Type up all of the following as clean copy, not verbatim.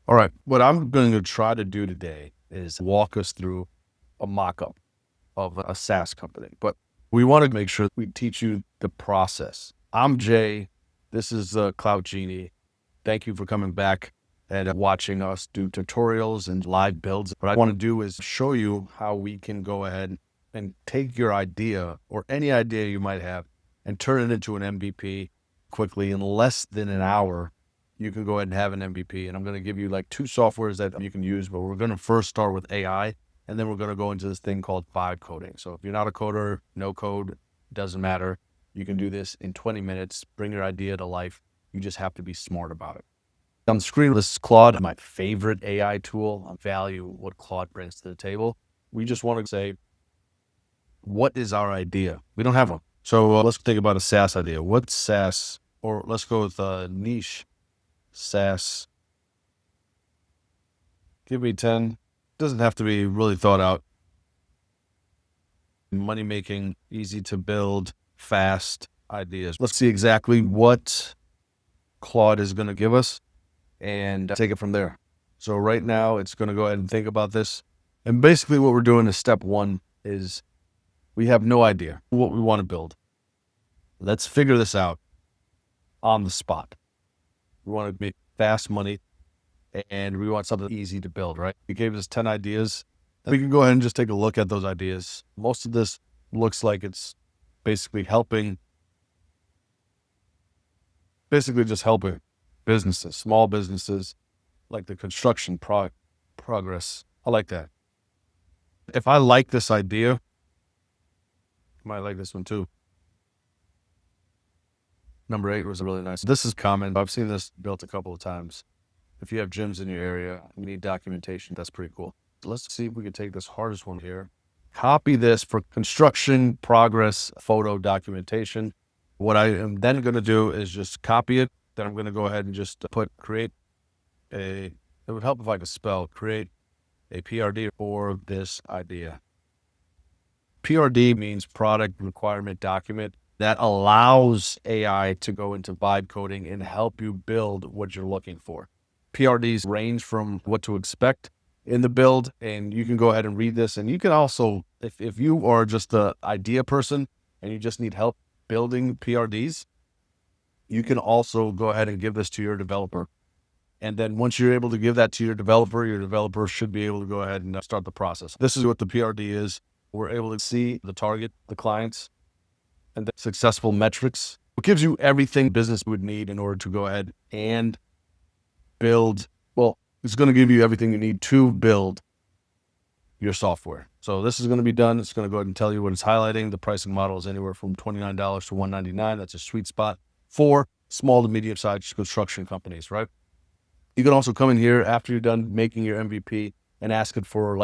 All right. What I'm going to try to do today is walk us through a mock-up of a SaaS company, but we want to make sure we teach you the process. I'm Jay. This is Cloud Genie. Thank you for coming back and watching us do tutorials and live builds. What I want to do is show you how we can go ahead and take your idea or any idea you might have and turn it into an MVP quickly in less than an hour. You can go ahead and have an MVP. And I'm going to give you like two softwares that you can use, but we're going to first start with AI, and then we're going to go into this thing called vibe coding. So if you're not a coder, no code, doesn't matter. You can do this in 20 minutes, bring your idea to life. You just have to be smart about it. On the screen, this is Claude, my favorite AI tool. I value what Claude brings to the table. We just want to say, what is our idea? We don't have one. So let's think about a SaaS idea. What's SaaS? Or let's go with a niche SaaS. Give me 10. Doesn't have to be really thought out. Money making, easy to build, fast ideas. Let's see exactly what Claude is going to give us and take it from there. So right now it's going to go ahead and think about this. And basically what we're doing is step one is we have no idea what we want to build. Let's figure this out on the spot. We want to make fast money and we want something easy to build, right? He gave us 10 ideas. We can go ahead and just take a look at those ideas. Most of this looks like it's basically just helping businesses, small businesses, like the construction progress. I like that. If I like this idea, I might like this one too. Number 8 was really nice. This is common. I've seen this built a couple of times. If you have gyms in your area, you need documentation. That's pretty cool. Let's see if we can take this hardest one here. Copy this for construction progress photo documentation. What I am then going to do is just copy it. Then I'm going to go ahead and just it would help if I could spell, create a PRD for this idea. PRD means product requirement document. That allows AI to go into vibe coding and help you build what you're looking for. PRDs range from what to expect in the build, and you can go ahead and read this. And you can also, if you are just an idea person and you just need help building PRDs, you can also go ahead and give this to your developer. And then once you're able to give that to your developer should be able to go ahead and start the process. This is what the PRD is. We're able to see the target, the clients, and the successful metrics. It gives you everything business would need in order to go ahead and build. Well, it's going to give you everything you need to build your software. So this is going to be done. It's going to go ahead and tell you what it's highlighting. The pricing model is anywhere from $29 to $199. That's a sweet spot for small to medium-sized construction companies, right? You can also come in here after you're done making your MVP and ask it for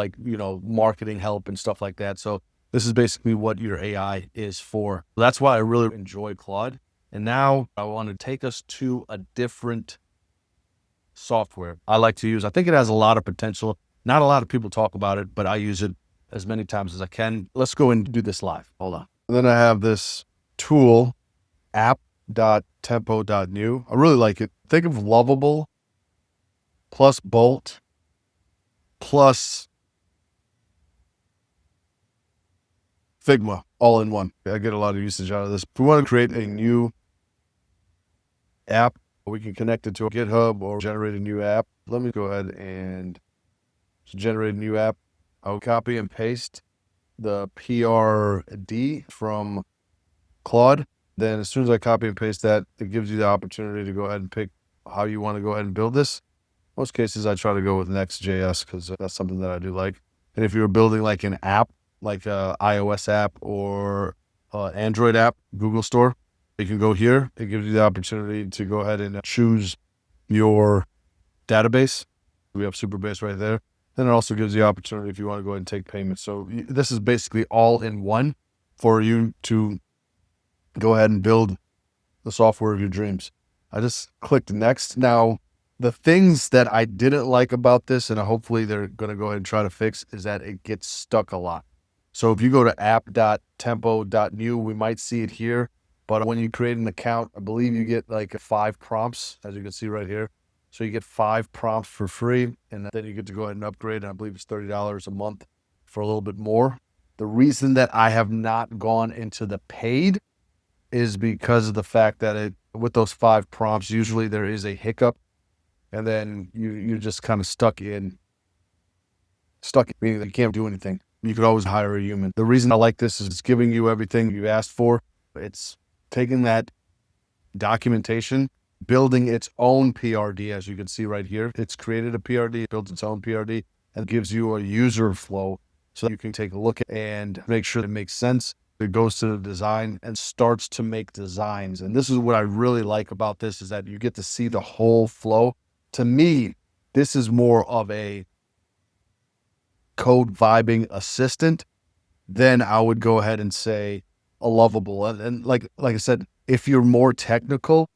marketing help and stuff like that. So this is basically what your AI is for. That's why I really enjoy Claude. And now I want to take us to a different software I like to use. I think it has a lot of potential. Not a lot of people talk about it, but I use it as many times as I can. Let's go and do this live. Hold on. And then I have this tool, app.tempo.new. I really like it. Think of Lovable plus Bolt plus Figma all in one. I get a lot of usage out of this. If we want to create a new app, we can connect it to GitHub or generate a new app. Let me go ahead and generate a new app. I'll copy and paste the PRD from Claude. Then as soon as I copy and paste that, it gives you the opportunity to go ahead and pick how you want to go ahead and build this. Most cases, I try to go with Next.js because that's something that I do like. And if you're building like an app, like an iOS app or Android app, Google Store, you can go here. It gives you the opportunity to go ahead and choose your database. We have Superbase right there. Then it also gives you the opportunity if you want to go ahead and take payments. So this is basically all in one for you to go ahead and build the software of your dreams. I just clicked next. Now, the things that I didn't like about this, and hopefully they're going to go ahead and try to fix, is that it gets stuck a lot. So if you go to app.tempo.new, we might see it here. But when you create an account, I believe you get like 5 prompts, as you can see right here. So you get 5 prompts for free, and then you get to go ahead and upgrade. And I believe it's $30 a month for a little bit more. The reason that I have not gone into the paid is because of the fact that with those 5 prompts, usually there is a hiccup, and then you're just kind of stuck, meaning that you can't do anything. You could always hire a human. The reason I like this is it's giving you everything you asked for. It's taking that documentation, building its own PRD, as you can see right here. It's created a PRD, builds its own PRD, and gives you a user flow so that you can take a look and make sure it makes sense. It goes to the design and starts to make designs. And this is what I really like about this, is that you get to see the whole flow. To me, this is more of a code vibing assistant, then I would go ahead and say a Lovable. And like I said, if you're more technical,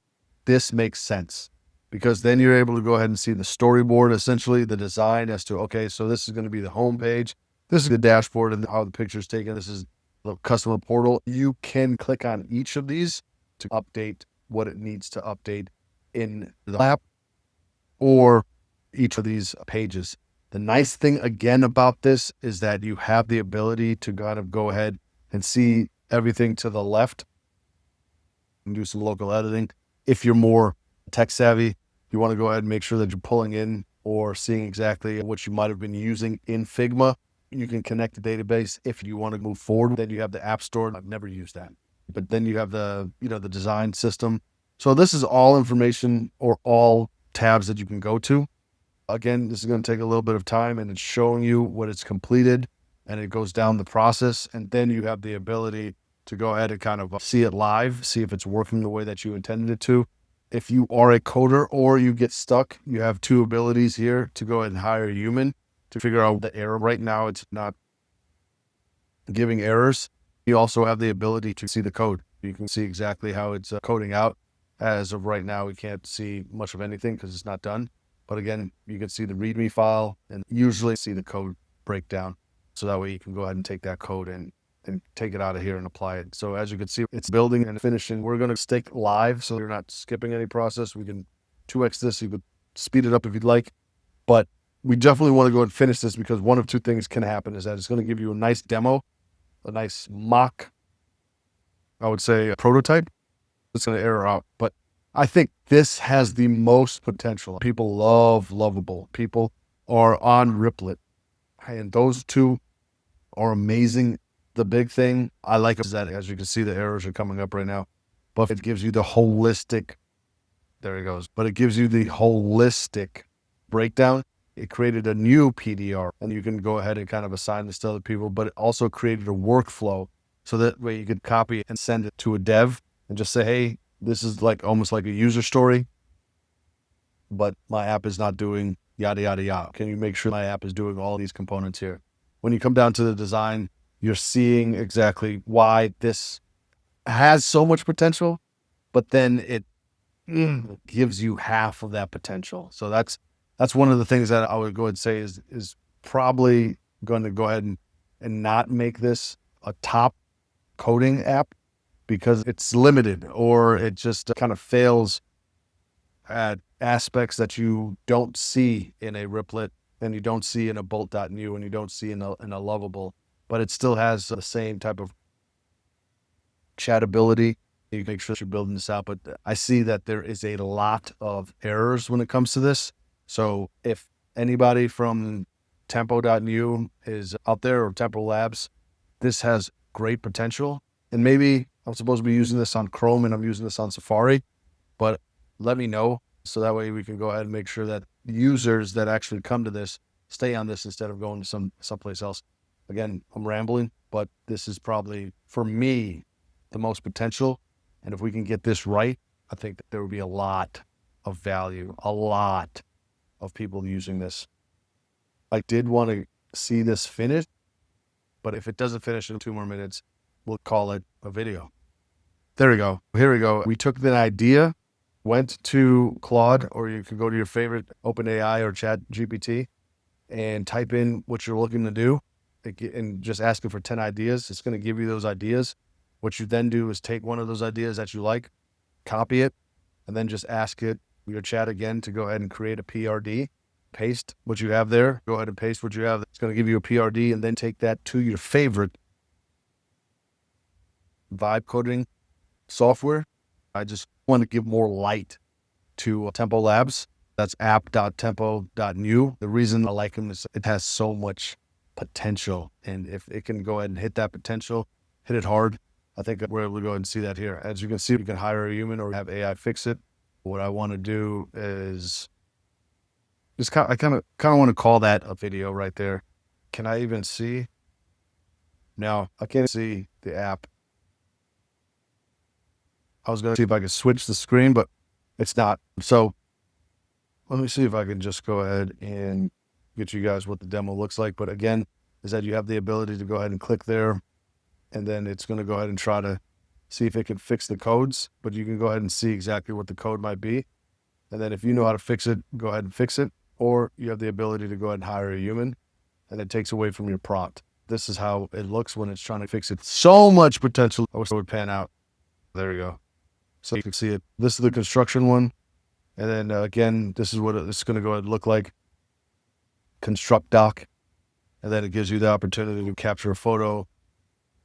this makes sense, because then you're able to go ahead and see the storyboard, essentially the design as to, okay, so this is going to be the home page. This is the dashboard and how the picture is taken. This is the customer portal. You can click on each of these to update what it needs to update in the app or each of these pages. The nice thing again about this is that you have the ability to kind of go ahead and see everything to the left and do some local editing. If you're more tech savvy, you want to go ahead and make sure that you're pulling in or seeing exactly what you might have been using in Figma. You can connect the database. If you want to move forward, then you have the App Store. I've never used that. But then you have the design system. So this is all information or all tabs that you can go to. Again, this is going to take a little bit of time, and it's showing you what it's completed, and it goes down the process. And then you have the ability to go ahead and kind of see it live, see if it's working the way that you intended it to. If you are a coder or you get stuck, you have 2 abilities here to go ahead and hire a human to figure out the error. Right now, it's not giving errors. You also have the ability to see the code. You can see exactly how it's coding out. As of right now, we can't see much of anything because it's not done. But again, you can see the README file and usually see the code breakdown. So that way you can go ahead and take that code and take it out of here and apply it. So as you can see, it's building and finishing. We're going to stick live, so you're not skipping any process. We can 2x this. You could speed it up if you'd like. But we definitely want to go and finish this, because one of 2 things can happen, is that it's going to give you a nice demo, a nice mock, I would say a prototype. It's going to error out. But I think this has the most potential. People love Lovable. People are on Riplet, and those 2 are amazing. The big thing I like is that, as you can see, the errors are coming up right now, but it gives you the holistic, there it goes, but it gives you the holistic breakdown. It created a new PDR, and you can go ahead and kind of assign this to other people, but it also created a workflow, so that way you could copy and send it to a dev and just say, hey, this is like almost like a user story, but my app is not doing yada, yada, yada. Can you make sure my app is doing all these components here? When you come down to the design, you're seeing exactly why this has so much potential, but then it gives you half of that potential. So that's one of the things that I would go ahead and say is probably going to go ahead and not make this a top coding app, because it's limited, or it just kind of fails at aspects that you don't see in a Riplet, and you don't see in a Bolt.new, and you don't see in a Lovable, but it still has the same type of chatability. You can make sure that you're building this out, but I see that there is a lot of errors when it comes to this. So if anybody from Tempo.new is out there, or Tempo Labs, this has great potential. And maybe I'm supposed to be using this on Chrome and I'm using this on Safari, but let me know, so that way we can go ahead and make sure that users that actually come to this stay on this instead of going to someplace else. Again, I'm rambling, but this is probably, for me, the most potential. And if we can get this right, I think that there will be a lot of value, a lot of people using this. I did want to see this finished, but if it doesn't finish in 2 more minutes, we'll call it a video. There we go. Here we go. We took the idea, went to Claude, or you can go to your favorite OpenAI or ChatGPT and type in what you're looking to do, and just ask it for 10 ideas. It's going to give you those ideas. What you then do is take one of those ideas that you like, copy it, and then just ask it your chat again to go ahead and create a PRD. Paste what you have there. Go ahead and paste what you have. It's going to give you a PRD, and then take that to your favorite vibe coding software. I just want to give more light to Tempo Labs. That's app.tempo.new. The reason I like them is it has so much potential. And if it can go ahead and hit that potential, hit it hard, I think we're able to go ahead and see that here. As you can see, you can hire a human or have AI fix it. What I want to do is just I kind of want to call that a video right there. Can I even see? Now, I can't see the app. I was going to see if I could switch the screen, but it's not. So let me see if I can just go ahead and get you guys what the demo looks like. But again, is that you have the ability to go ahead and click there, and then it's going to go ahead and try to see if it can fix the codes, but you can go ahead and see exactly what the code might be. And then if you know how to fix it, go ahead and fix it, or you have the ability to go ahead and hire a human, and it takes away from your prompt. This is how it looks when it's trying to fix it. So much potential. I wish it would pan out. There you go. So you can see it. This is the construction one. And then again, this is what it's going to go ahead and look like. Construct doc. And then it gives you the opportunity to capture a photo.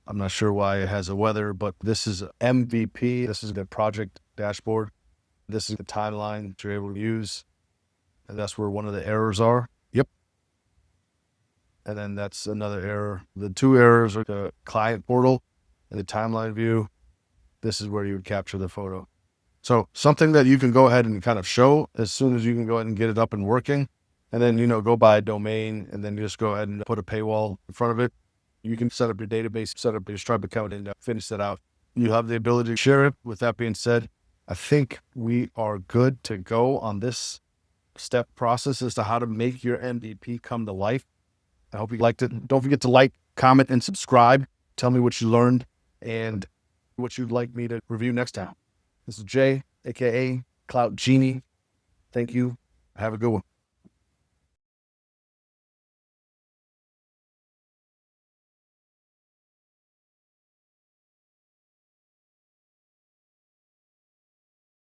I'm not sure why it has a weather, but this is MVP. This is the project dashboard. This is the timeline that you're able to use. And that's where one of the errors are. Yep. And then that's another error. The two errors are the client portal and the timeline view. This is where you would capture the photo. So something that you can go ahead and kind of show as soon as you can go ahead and get it up and working. And then, go buy a domain and then just go ahead and put a paywall in front of it. You can set up your database, set up your Stripe account, and finish that out. You have the ability to share it. With that being said, I think we are good to go on this step process as to how to make your MVP come to life. I hope you liked it. Don't forget to like, comment, and subscribe. Tell me what you learned and what you'd like me to review next time. This is Jay, aka Cloud Genie. Thank you. Have a good one.